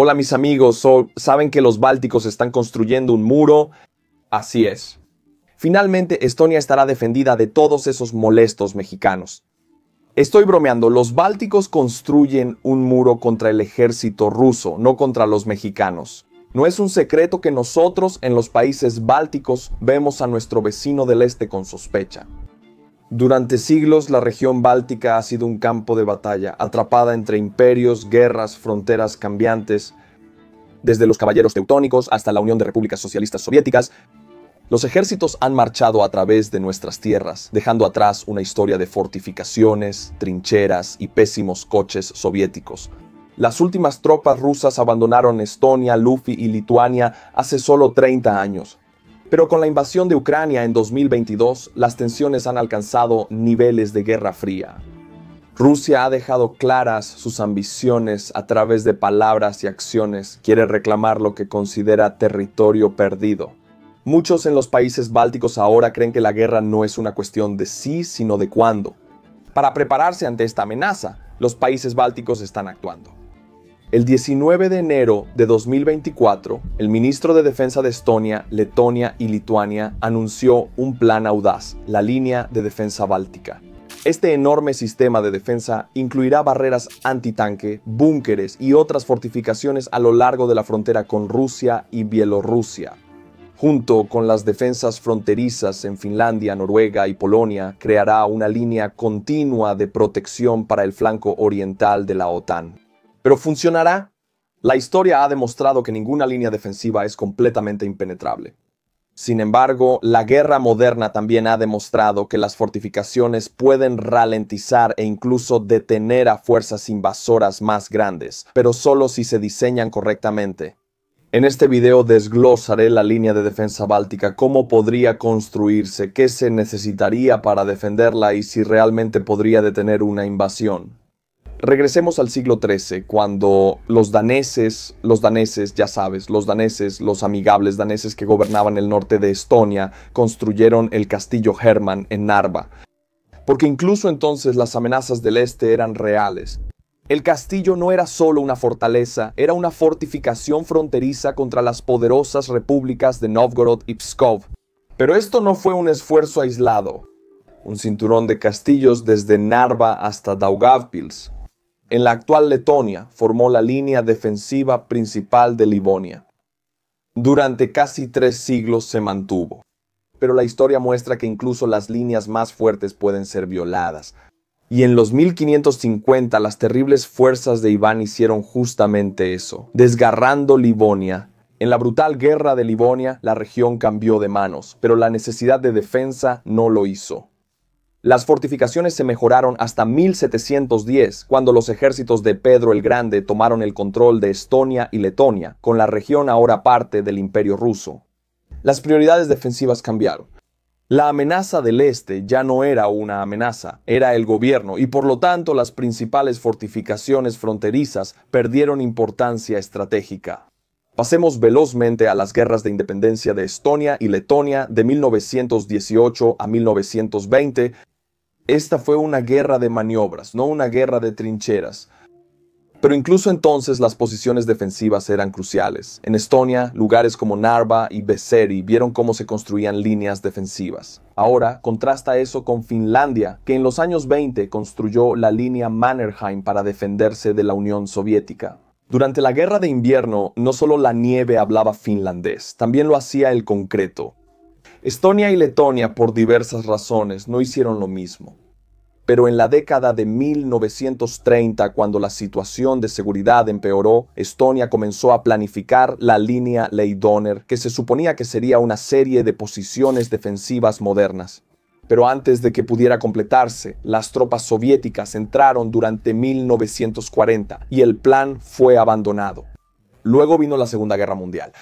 Hola mis amigos, ¿saben que los bálticos están construyendo un muro? Así es. Finalmente Estonia estará defendida de todos esos molestos mexicanos. Estoy bromeando, los bálticos construyen un muro contra el ejército ruso, no contra los mexicanos. No es un secreto que nosotros en los países bálticos vemos a nuestro vecino del este con sospecha. Durante siglos la región báltica ha sido un campo de batalla, atrapada entre imperios, guerras, fronteras cambiantes. Desde los caballeros teutónicos hasta la Unión de Repúblicas Socialistas Soviéticas, los ejércitos han marchado a través de nuestras tierras, dejando atrás una historia de fortificaciones, trincheras y pésimos coches soviéticos. Las últimas tropas rusas abandonaron Estonia, Lufi y Lituania hace solo 30 años. Pero con la invasión de Ucrania en 2022, las tensiones han alcanzado niveles de guerra fría. Rusia ha dejado claras sus ambiciones a través de palabras y acciones. Quiere reclamar lo que considera territorio perdido. Muchos en los países bálticos ahora creen que la guerra no es una cuestión de sí, sino de cuándo. Para prepararse ante esta amenaza, los países bálticos están actuando. El 19 de enero de 2024, el ministro de Defensa de Estonia, Letonia y Lituania anunció un plan audaz, la Línea de Defensa Báltica. Este enorme sistema de defensa incluirá barreras antitanque, búnkeres y otras fortificaciones a lo largo de la frontera con Rusia y Bielorrusia. Junto con las defensas fronterizas en Finlandia, Noruega y Polonia, creará una línea continua de protección para el flanco oriental de la OTAN. ¿Pero funcionará? La historia ha demostrado que ninguna línea defensiva es completamente impenetrable. Sin embargo, la guerra moderna también ha demostrado que las fortificaciones pueden ralentizar e incluso detener a fuerzas invasoras más grandes, pero solo si se diseñan correctamente. En este video desglosaré la línea de defensa báltica, cómo podría construirse, qué se necesitaría para defenderla y si realmente podría detener una invasión. Regresemos al siglo XIII, cuando los daneses, ya sabes, los amigables daneses que gobernaban el norte de Estonia, construyeron el castillo Hermann en Narva. Porque incluso entonces las amenazas del este eran reales. El castillo no era solo una fortaleza, era una fortificación fronteriza contra las poderosas repúblicas de Novgorod y Pskov. Pero esto no fue un esfuerzo aislado. Un cinturón de castillos desde Narva hasta Daugavpils. En la actual Letonia formó la línea defensiva principal de Livonia. Durante casi 3 siglos se mantuvo. Pero la historia muestra que incluso las líneas más fuertes pueden ser violadas. Y en los 1550 las terribles fuerzas de Iván hicieron justamente eso, desgarrando Livonia. En la brutal guerra de Livonia, la región cambió de manos, pero la necesidad de defensa no lo hizo. Las fortificaciones se mejoraron hasta 1710, cuando los ejércitos de Pedro el Grande tomaron el control de Estonia y Letonia, con la región ahora parte del Imperio Ruso. Las prioridades defensivas cambiaron. La amenaza del este ya no era una amenaza, era el gobierno, y por lo tanto las principales fortificaciones fronterizas perdieron importancia estratégica. Pasemos velozmente a las guerras de independencia de Estonia y Letonia de 1918 a 1920. Esta fue una guerra de maniobras, no una guerra de trincheras. Pero incluso entonces las posiciones defensivas eran cruciales. En Estonia, lugares como Narva y Beseri vieron cómo se construían líneas defensivas. Ahora, contrasta eso con Finlandia, que en los años 20 construyó la línea Mannerheim para defenderse de la Unión Soviética. Durante la Guerra de Invierno, no solo la nieve hablaba finlandés, también lo hacía el concreto. Estonia y Letonia, por diversas razones, no hicieron lo mismo. Pero en la década de 1930, cuando la situación de seguridad empeoró, Estonia comenzó a planificar la línea Ley-Donner, que se suponía que sería una serie de posiciones defensivas modernas. Pero antes de que pudiera completarse, las tropas soviéticas entraron durante 1940 y el plan fue abandonado. Luego vino la Segunda Guerra Mundial.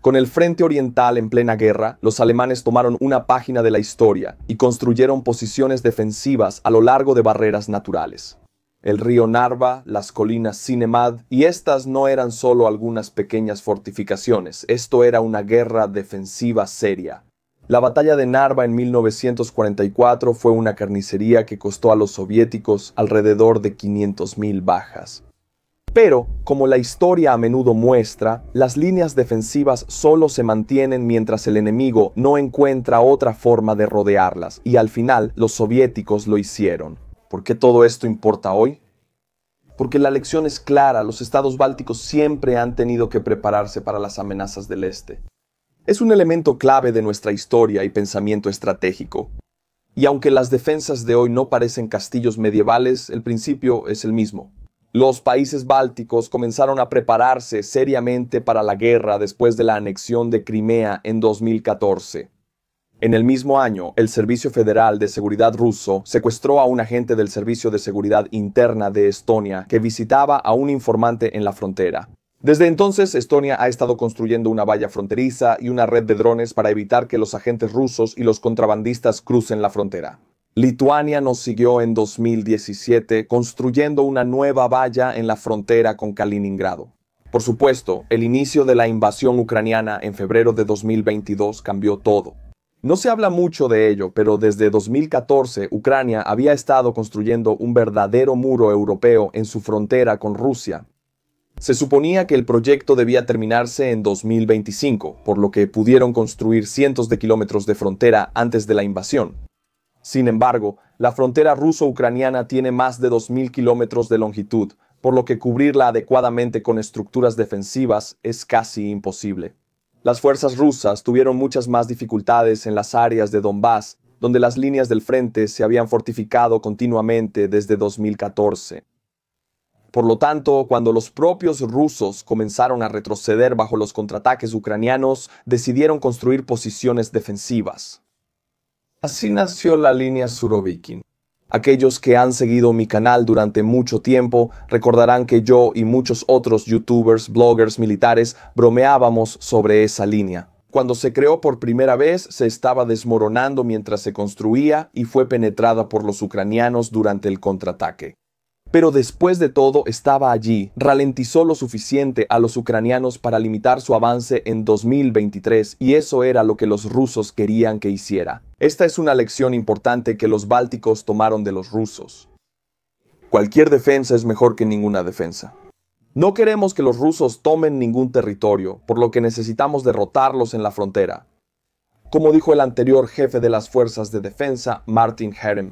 Con el frente oriental en plena guerra, los alemanes tomaron una página de la historia y construyeron posiciones defensivas a lo largo de barreras naturales. El río Narva, las colinas Sinemad, y estas no eran solo algunas pequeñas fortificaciones, esto era una guerra defensiva seria. La batalla de Narva en 1944 fue una carnicería que costó a los soviéticos alrededor de 500.000 bajas. Pero, como la historia a menudo muestra, las líneas defensivas solo se mantienen mientras el enemigo no encuentra otra forma de rodearlas, y al final los soviéticos lo hicieron. ¿Por qué todo esto importa hoy? Porque la lección es clara, los estados bálticos siempre han tenido que prepararse para las amenazas del este. Es un elemento clave de nuestra historia y pensamiento estratégico. Y aunque las defensas de hoy no parecen castillos medievales, el principio es el mismo. Los países bálticos comenzaron a prepararse seriamente para la guerra después de la anexión de Crimea en 2014. En el mismo año, el Servicio Federal de Seguridad ruso secuestró a un agente del Servicio de Seguridad Interna de Estonia que visitaba a un informante en la frontera. Desde entonces, Estonia ha estado construyendo una valla fronteriza y una red de drones para evitar que los agentes rusos y los contrabandistas crucen la frontera. Lituania nos siguió en 2017 construyendo una nueva valla en la frontera con Kaliningrado. Por supuesto, el inicio de la invasión ucraniana en febrero de 2022 cambió todo. No se habla mucho de ello, pero desde 2014 Ucrania había estado construyendo un verdadero muro europeo en su frontera con Rusia. Se suponía que el proyecto debía terminarse en 2025, por lo que pudieron construir cientos de kilómetros de frontera antes de la invasión. Sin embargo, la frontera ruso-ucraniana tiene más de 2.000 kilómetros de longitud, por lo que cubrirla adecuadamente con estructuras defensivas es casi imposible. Las fuerzas rusas tuvieron muchas más dificultades en las áreas de Donbass, donde las líneas del frente se habían fortificado continuamente desde 2014. Por lo tanto, cuando los propios rusos comenzaron a retroceder bajo los contraataques ucranianos, decidieron construir posiciones defensivas. Así nació la línea Surovikin. Aquellos que han seguido mi canal durante mucho tiempo recordarán que yo y muchos otros youtubers, bloggers militares bromeábamos sobre esa línea. Cuando se creó por primera vez, se estaba desmoronando mientras se construía y fue penetrada por los ucranianos durante el contraataque. Pero después de todo estaba allí, ralentizó lo suficiente a los ucranianos para limitar su avance en 2023 y eso era lo que los rusos querían que hiciera. Esta es una lección importante que los bálticos tomaron de los rusos. Cualquier defensa es mejor que ninguna defensa. No queremos que los rusos tomen ningún territorio, por lo que necesitamos derrotarlos en la frontera. Como dijo el anterior jefe de las fuerzas de defensa, Martin Herem.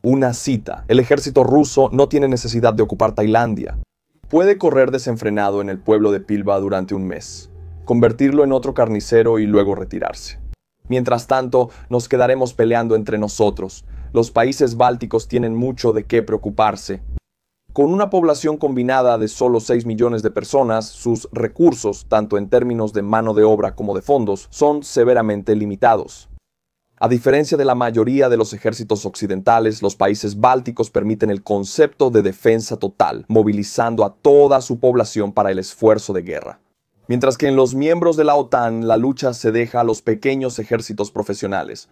Una cita. El ejército ruso no tiene necesidad de ocupar Tailandia. Puede correr desenfrenado en el pueblo de Pilva durante un mes, convertirlo en otro carnicero y luego retirarse. Mientras tanto, nos quedaremos peleando entre nosotros. Los países bálticos tienen mucho de qué preocuparse. Con una población combinada de solo 6 millones de personas, sus recursos, tanto en términos de mano de obra como de fondos, son severamente limitados. A diferencia de la mayoría de los ejércitos occidentales, los países bálticos permiten el concepto de defensa total, movilizando a toda su población para el esfuerzo de guerra. Mientras que en los miembros de la OTAN la lucha se deja a los pequeños ejércitos profesionales.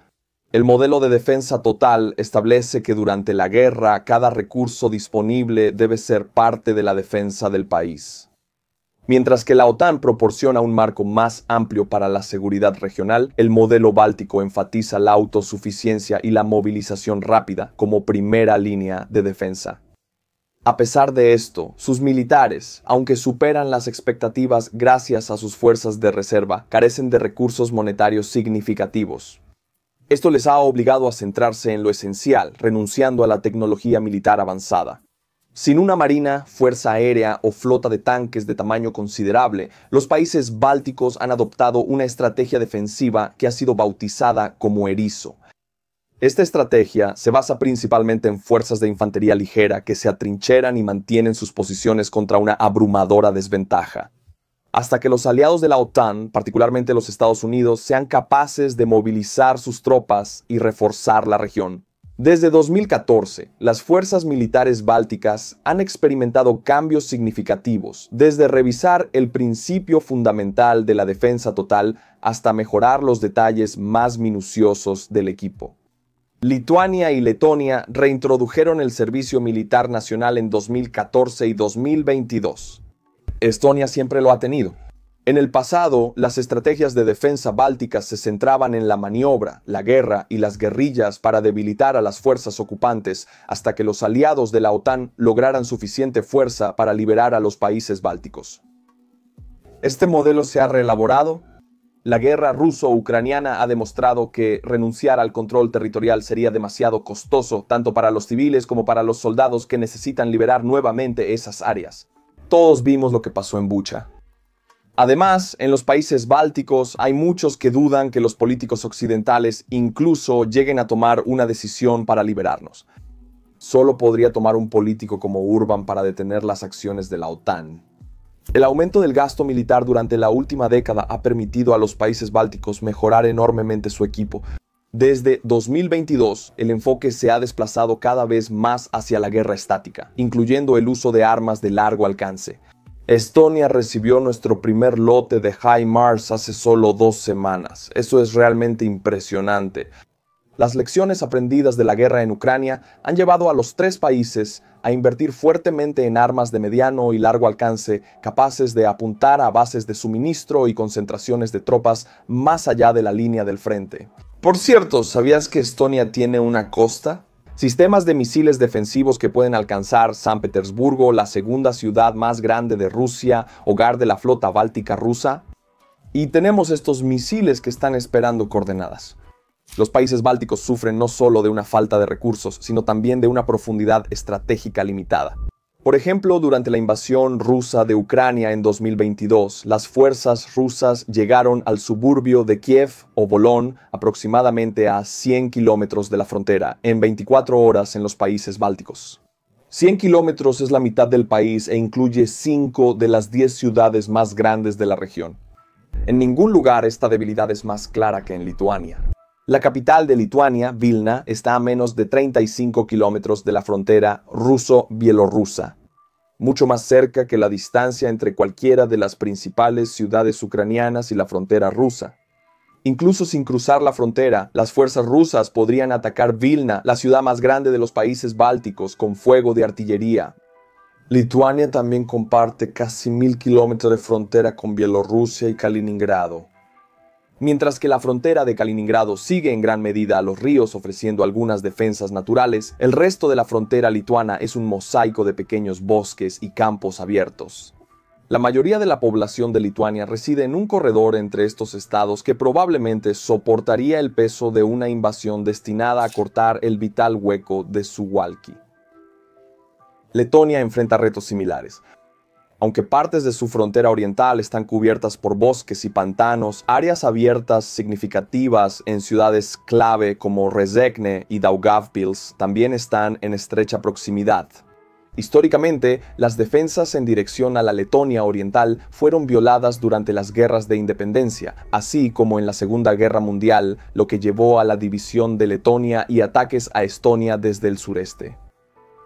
El modelo de defensa total establece que durante la guerra cada recurso disponible debe ser parte de la defensa del país. Mientras que la OTAN proporciona un marco más amplio para la seguridad regional, el modelo báltico enfatiza la autosuficiencia y la movilización rápida como primera línea de defensa. A pesar de esto, sus militares, aunque superan las expectativas gracias a sus fuerzas de reserva, carecen de recursos monetarios significativos. Esto les ha obligado a centrarse en lo esencial, renunciando a la tecnología militar avanzada. Sin una marina, fuerza aérea o flota de tanques de tamaño considerable, los países bálticos han adoptado una estrategia defensiva que ha sido bautizada como erizo. Esta estrategia se basa principalmente en fuerzas de infantería ligera que se atrincheran y mantienen sus posiciones contra una abrumadora desventaja. Hasta que los aliados de la OTAN, particularmente los Estados Unidos, sean capaces de movilizar sus tropas y reforzar la región. Desde 2014, las fuerzas militares bálticas han experimentado cambios significativos, desde revisar el principio fundamental de la defensa total hasta mejorar los detalles más minuciosos del equipo. Lituania y Letonia reintrodujeron el servicio militar nacional en 2014 y 2022. Estonia siempre lo ha tenido. En el pasado, las estrategias de defensa bálticas se centraban en la maniobra, la guerra y las guerrillas para debilitar a las fuerzas ocupantes hasta que los aliados de la OTAN lograran suficiente fuerza para liberar a los países bálticos. Este modelo se ha reelaborado. La guerra ruso-ucraniana ha demostrado que renunciar al control territorial sería demasiado costoso tanto para los civiles como para los soldados que necesitan liberar nuevamente esas áreas. Todos vimos lo que pasó en Bucha. Además, en los países bálticos hay muchos que dudan que los políticos occidentales incluso lleguen a tomar una decisión para liberarnos. Solo podría tomar un político como Urban para detener las acciones de la OTAN. El aumento del gasto militar durante la última década ha permitido a los países bálticos mejorar enormemente su equipo. Desde 2022, el enfoque se ha desplazado cada vez más hacia la guerra estática, incluyendo el uso de armas de largo alcance. Estonia recibió nuestro primer lote de HIMARS hace solo 2 semanas. Eso es realmente impresionante. Las lecciones aprendidas de la guerra en Ucrania han llevado a los 3 países a invertir fuertemente en armas de mediano y largo alcance capaces de apuntar a bases de suministro y concentraciones de tropas más allá de la línea del frente. Por cierto, ¿sabías que Estonia tiene una costa? Sistemas de misiles defensivos que pueden alcanzar San Petersburgo, la segunda ciudad más grande de Rusia, hogar de la flota báltica rusa. Y tenemos estos misiles que están esperando coordenadas. Los países bálticos sufren no solo de una falta de recursos, sino también de una profundidad estratégica limitada. Por ejemplo, durante la invasión rusa de Ucrania en 2022, las fuerzas rusas llegaron al suburbio de Kiev o Volyn, aproximadamente a 100 kilómetros de la frontera, en 24 horas en los países bálticos. 100 kilómetros es la mitad del país e incluye 5 de las 10 ciudades más grandes de la región. En ningún lugar esta debilidad es más clara que en Lituania. La capital de Lituania, Vilna, está a menos de 35 kilómetros de la frontera ruso-bielorrusa, mucho más cerca que la distancia entre cualquiera de las principales ciudades ucranianas y la frontera rusa. Incluso sin cruzar la frontera, las fuerzas rusas podrían atacar Vilna, la ciudad más grande de los países bálticos, con fuego de artillería. Lituania también comparte casi 1000 kilómetros de frontera con Bielorrusia y Kaliningrado. Mientras que la frontera de Kaliningrado sigue en gran medida a los ríos ofreciendo algunas defensas naturales, el resto de la frontera lituana es un mosaico de pequeños bosques y campos abiertos. La mayoría de la población de Lituania reside en un corredor entre estos estados que probablemente soportaría el peso de una invasión destinada a cortar el vital hueco de Suwałki. Letonia enfrenta retos similares. Aunque partes de su frontera oriental están cubiertas por bosques y pantanos, áreas abiertas significativas en ciudades clave como Rēzekne y Daugavpils también están en estrecha proximidad. Históricamente, las defensas en dirección a la Letonia oriental fueron violadas durante las guerras de independencia, así como en la Segunda Guerra Mundial, lo que llevó a la división de Letonia y ataques a Estonia desde el sureste.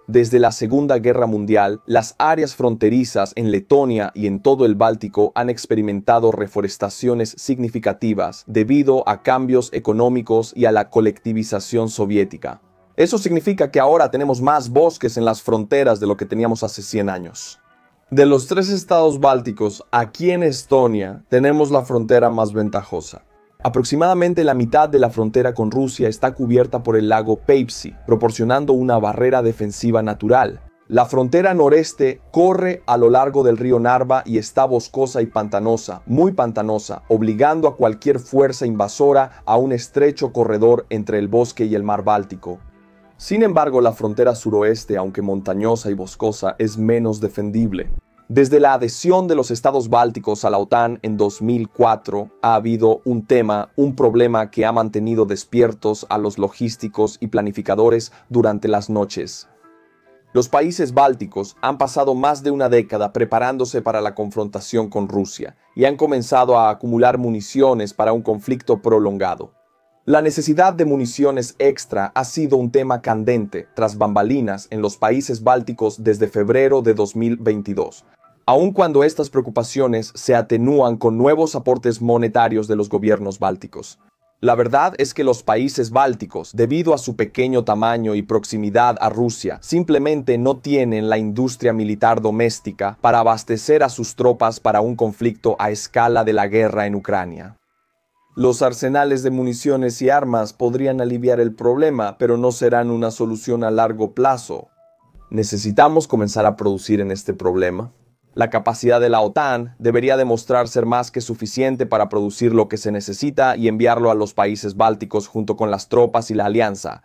Desde la Segunda Guerra Mundial, las áreas fronterizas en Letonia y en todo el Báltico han experimentado reforestaciones significativas debido a cambios económicos y a la colectivización soviética. Eso significa que ahora tenemos más bosques en las fronteras de lo que teníamos hace 100 años. De los 3 estados bálticos, aquí en Estonia tenemos la frontera más ventajosa. Aproximadamente la mitad de la frontera con Rusia está cubierta por el lago Peipsi, proporcionando una barrera defensiva natural. La frontera noreste corre a lo largo del río Narva y está boscosa y pantanosa, muy pantanosa, obligando a cualquier fuerza invasora a un estrecho corredor entre el bosque y el mar Báltico. Sin embargo, la frontera suroeste, aunque montañosa y boscosa, es menos defendible. Desde la adhesión de los estados bálticos a la OTAN en 2004 ha habido un problema que ha mantenido despiertos a los logísticos y planificadores durante las noches. Los países bálticos han pasado más de una década preparándose para la confrontación con Rusia y han comenzado a acumular municiones para un conflicto prolongado. La necesidad de municiones extra ha sido un tema candente tras bambalinas en los países bálticos desde febrero de 2022, aun cuando estas preocupaciones se atenúan con nuevos aportes monetarios de los gobiernos bálticos. La verdad es que los países bálticos, debido a su pequeño tamaño y proximidad a Rusia, simplemente no tienen la industria militar doméstica para abastecer a sus tropas para un conflicto a escala de la guerra en Ucrania. Los arsenales de municiones y armas podrían aliviar el problema, pero no serán una solución a largo plazo. Necesitamos comenzar a producir en este problema. La capacidad de la OTAN debería demostrar ser más que suficiente para producir lo que se necesita y enviarlo a los países bálticos junto con las tropas y la alianza.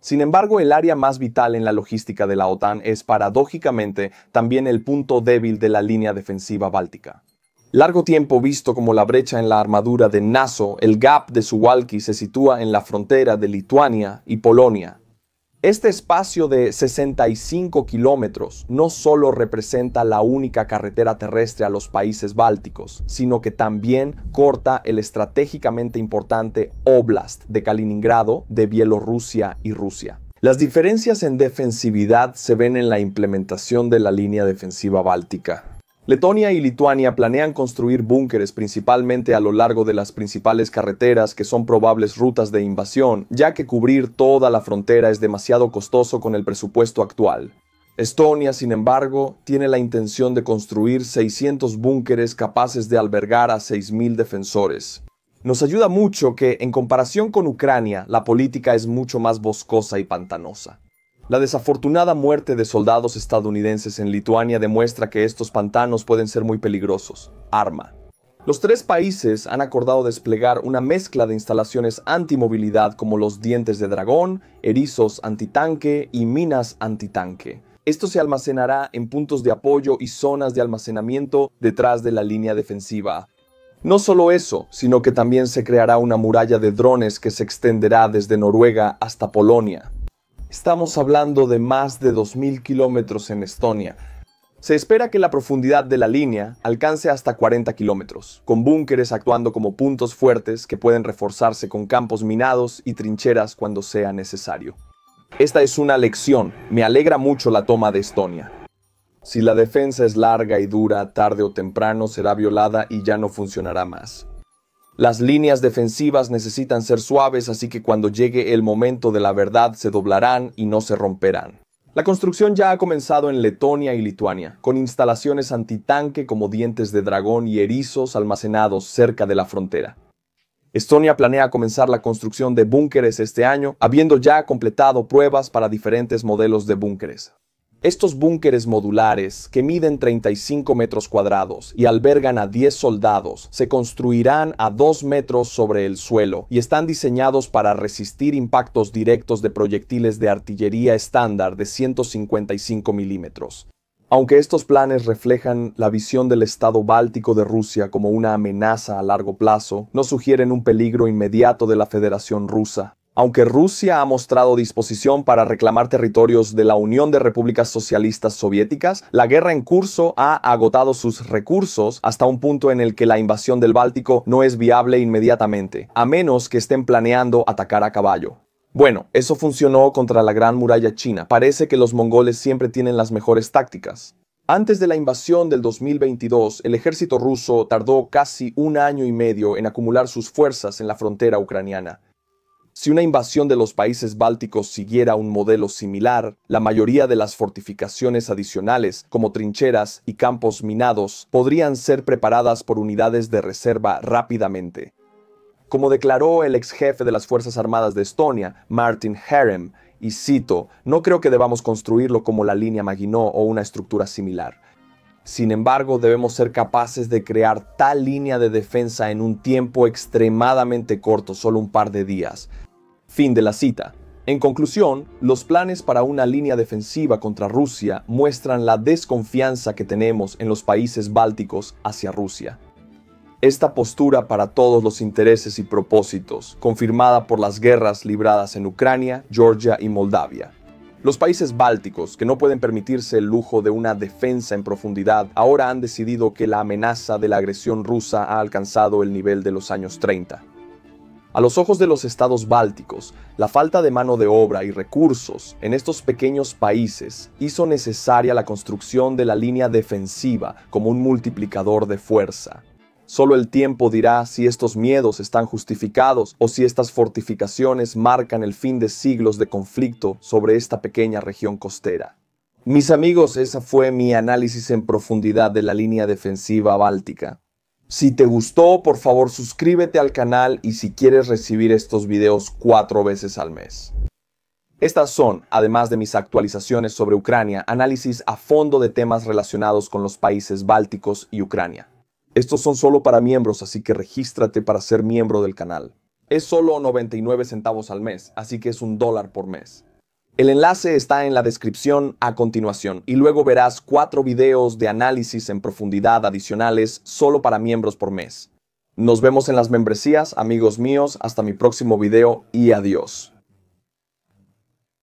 Sin embargo, el área más vital en la logística de la OTAN es, paradójicamente, también el punto débil de la línea defensiva báltica. Largo tiempo visto como la brecha en la armadura de NATO, el Gap de Suwałki se sitúa en la frontera de Lituania y Polonia. Este espacio de 65 kilómetros no solo representa la única carretera terrestre a los países bálticos, sino que también corta el estratégicamente importante Oblast de Kaliningrado de Bielorrusia y Rusia. Las diferencias en defensividad se ven en la implementación de la línea defensiva báltica. Letonia y Lituania planean construir búnkeres principalmente a lo largo de las principales carreteras que son probables rutas de invasión, ya que cubrir toda la frontera es demasiado costoso con el presupuesto actual. Estonia, sin embargo, tiene la intención de construir 600 búnkeres capaces de albergar a 6.000 defensores. Nos ayuda mucho que, en comparación con Ucrania, la política es mucho más boscosa y pantanosa. La desafortunada muerte de soldados estadounidenses en Lituania demuestra que estos pantanos pueden ser muy peligrosos. Arma. Los tres países han acordado desplegar una mezcla de instalaciones antimovilidad como los dientes de dragón, erizos antitanque y minas antitanque. Esto se almacenará en puntos de apoyo y zonas de almacenamiento detrás de la línea defensiva. No solo eso, sino que también se creará una muralla de drones que se extenderá desde Noruega hasta Polonia. Estamos hablando de más de 2.000 kilómetros en Estonia. Se espera que la profundidad de la línea alcance hasta 40 kilómetros, con búnkeres actuando como puntos fuertes que pueden reforzarse con campos minados y trincheras cuando sea necesario. Esta es una lección. Me alegra mucho la toma de Estonia. Si la defensa es larga y dura, tarde o temprano será violada y ya no funcionará más. Las líneas defensivas necesitan ser suaves, así que cuando llegue el momento de la verdad se doblarán y no se romperán. La construcción ya ha comenzado en Letonia y Lituania, con instalaciones antitanque como dientes de dragón y erizos almacenados cerca de la frontera. Estonia planea comenzar la construcción de búnkeres este año, habiendo ya completado pruebas para diferentes modelos de búnkeres. Estos búnkeres modulares, que miden 35 metros cuadrados y albergan a 10 soldados, se construirán a 2 metros sobre el suelo y están diseñados para resistir impactos directos de proyectiles de artillería estándar de 155 milímetros. Aunque estos planes reflejan la visión del Estado báltico de Rusia como una amenaza a largo plazo, no sugieren un peligro inmediato de la Federación Rusa. Aunque Rusia ha mostrado disposición para reclamar territorios de la Unión de Repúblicas Socialistas Soviéticas, la guerra en curso ha agotado sus recursos hasta un punto en el que la invasión del Báltico no es viable inmediatamente, a menos que estén planeando atacar a caballo. Bueno, eso funcionó contra la Gran Muralla China. Parece que los mongoles siempre tienen las mejores tácticas. Antes de la invasión del 2022, el ejército ruso tardó casi 1 año y medio en acumular sus fuerzas en la frontera ucraniana. Si una invasión de los países bálticos siguiera un modelo similar, la mayoría de las fortificaciones adicionales, como trincheras y campos minados, podrían ser preparadas por unidades de reserva rápidamente. Como declaró el ex jefe de las Fuerzas Armadas de Estonia, Martin Herem, y cito, "No creo que debamos construirlo como la línea Maginot o una estructura similar. Sin embargo, debemos ser capaces de crear tal línea de defensa en un tiempo extremadamente corto, solo un par de días." Fin de la cita. En conclusión, los planes para una línea defensiva contra Rusia muestran la desconfianza que tenemos en los países bálticos hacia Rusia. Esta postura para todos los intereses y propósitos, confirmada por las guerras libradas en Ucrania, Georgia y Moldavia. Los países bálticos, que no pueden permitirse el lujo de una defensa en profundidad, ahora han decidido que la amenaza de la agresión rusa ha alcanzado el nivel de los años 30. A los ojos de los estados bálticos, la falta de mano de obra y recursos en estos pequeños países hizo necesaria la construcción de la línea defensiva como un multiplicador de fuerza. Solo el tiempo dirá si estos miedos están justificados o si estas fortificaciones marcan el fin de siglos de conflicto sobre esta pequeña región costera. Mis amigos, ese fue mi análisis en profundidad de la línea defensiva báltica. Si te gustó, por favor suscríbete al canal y si quieres recibir estos videos 4 veces al mes. Estas son, además de mis actualizaciones sobre Ucrania, análisis a fondo de temas relacionados con los países bálticos y Ucrania. Estos son solo para miembros, así que regístrate para ser miembro del canal. Es solo 99 centavos al mes, así que es $1 por mes. El enlace está en la descripción a continuación y luego verás 4 videos de análisis en profundidad adicionales solo para miembros por mes. Nos vemos en las membresías, amigos míos, hasta mi próximo video y adiós.